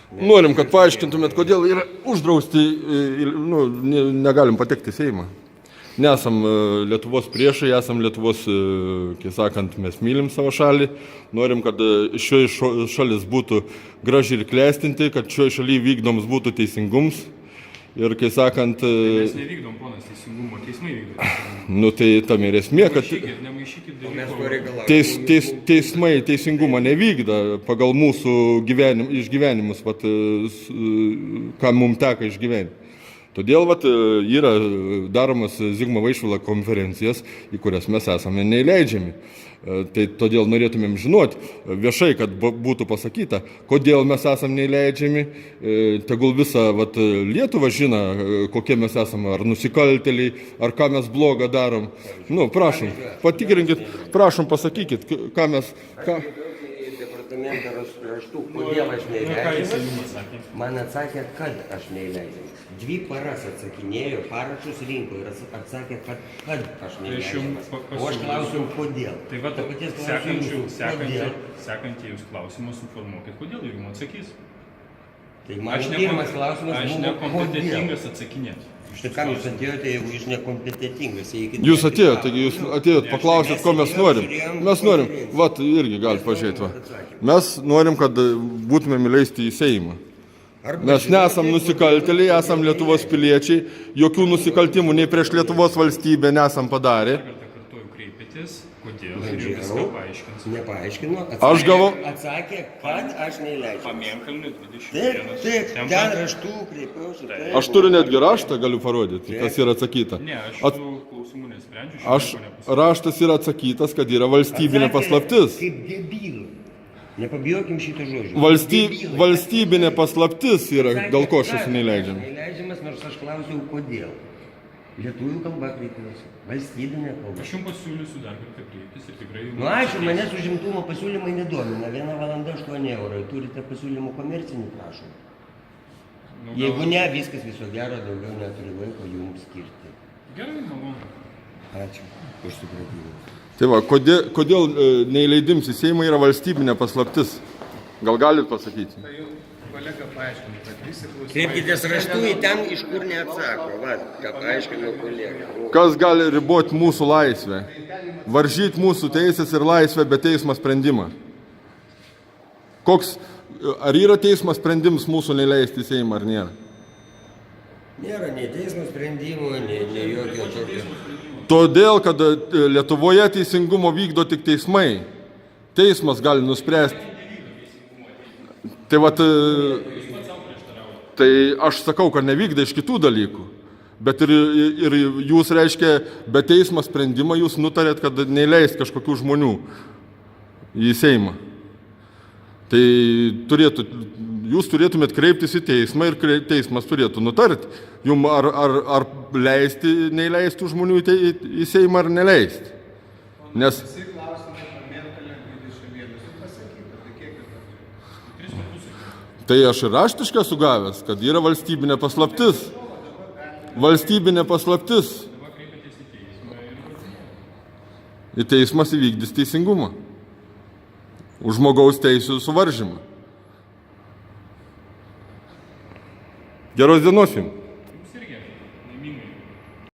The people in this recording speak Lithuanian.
Norim, kad paaiškintumėt, kodėl yra uždrausti, negalim patekti į Seimą. Nesam Lietuvos priešai, esam Lietuvos, kai sakant, mes mylim savo šalį. Norim, kad šioje šalis būtų graži ir klestinti, kad šioje šalyje vykdoms būtų teisingums. Ir, kai sakant... Mes nevykdom, ponas, teisingumo, teismai vykdom. Nu, tai tam ir esmė, kad teismai teisingumą nevykda pagal mūsų išgyvenimus, ką mums teka išgyventi. Todėl yra daromas Zigmo Vaišvila konferencijas, į kurias mes esame neįleidžiami. Tai todėl norėtumėm žinoti viešai, kad būtų pasakyta, kodėl mes esame neįleidžiami. Tegul visą Lietuvą žino, kokie mes esame, ar nusikaltėliai, ar ką mes blogą darom. Nu, prašom, patikrinkit, prašom pasakykit, ką mes... Raštų, kodėl aš neįleidžiu. Man atsakė, kad aš neįleidžiu. 2 paras atsakinėjo, parašus rinko ir atsakė, kad aš neįleidžiu. O aš klausiu, kodėl. Tai va, sekantį jūs klausimus informuokit, kodėl ir jums atsakys. Tai mano pirmas klausimas buvo, aš nekompetentingas atsakinėti. Štai kam jūs atėjote, jeigu jūs nekompetentingas? Jūs atėjote, taigi jūs atėjote, paklausėt, ko mes norim. Mes norim, irgi galite pažiūrėti, mes norim, kad būtumėm įleisti į Seimą. Mes nesam nusikaltėliai, esam Lietuvos piliečiai, jokių nusikaltimų nei prieš Lietuvos valstybę nesam padarę. Kodėl ir jums viską paaiškins. Nepaaiškino, atsakė, kad aš neįleidžiu. Pamėnkalnių 21. Taip, ten raštų kreipiausi. Aš turiu netgi raštą, galiu parodyti, kas yra atsakyta. Ne, aš tų klausimų nesprendžiu. Raštas yra atsakytas, kad yra valstybinė paslaptis. Kaip debilų. Nepabijokim šito žodžio. Valstybinė paslaptis yra, dėl ko aš esu neįleidžiamas. Neįleidžiamas, nors aš klausiau, kodėl. Lietuvių kalba kreipiausi. Valstybinė kalba. Aš jums pasiūlysiu dar kartą kreiptis ir tikrai... Nu, ačiū, manęs užimtumo pasiūlymai nedomina. 1 valanda 8 eurai. Turite pasiūlymų komercinį, prašom. Jeigu ne, viskas viso gero, daugiau neturiu laiko jums skirti. Gerai, malonu. Ačiū už supratimą. Tai va, kodėl neįleidims į Seimą yra valstybinė paslaptis? Gal galit pasakyti? Tai jau kolega paaiškino, kad visi klausimai... Kreipkitės raštu į ten, iš kur neatsako. Va, ką paaiškino kolega. Kas gali riboti mūsų laisvę? Varžyti mūsų teisės ir laisvę be teismo sprendimą? Ar yra teismo sprendimas mūsų neleisti į Seimą, ar nėra? Nėra nei teismo sprendimo, nei jokio tokio. Todėl, kad Lietuvoje teisingumo vykdo tik teismai. Teismas gali nuspręsti. Tai aš sakau, kad nevykda iš kitų dalykų. Bet ir jūs, reiškia, be teismo sprendimo jūs nutarėt, kad neįleist kažkokių žmonių į Seimą. Tai jūs turėtumėt kreiptis į teismą ir teismas turėtų nutarti, jum ar leisti, neįleistų žmonių į Seimą ar neleisti. Nes... Visi klausimai pamėnkalė 21 pasakyta, tai kiek yra? Tai aš ir raštiškai sugavęs, kad yra valstybinė paslaptis. Valstybinė paslaptis. Į teismas įvykdys teisingumą. Už žmogaus teisų suvaržymą. Geros dienos jums.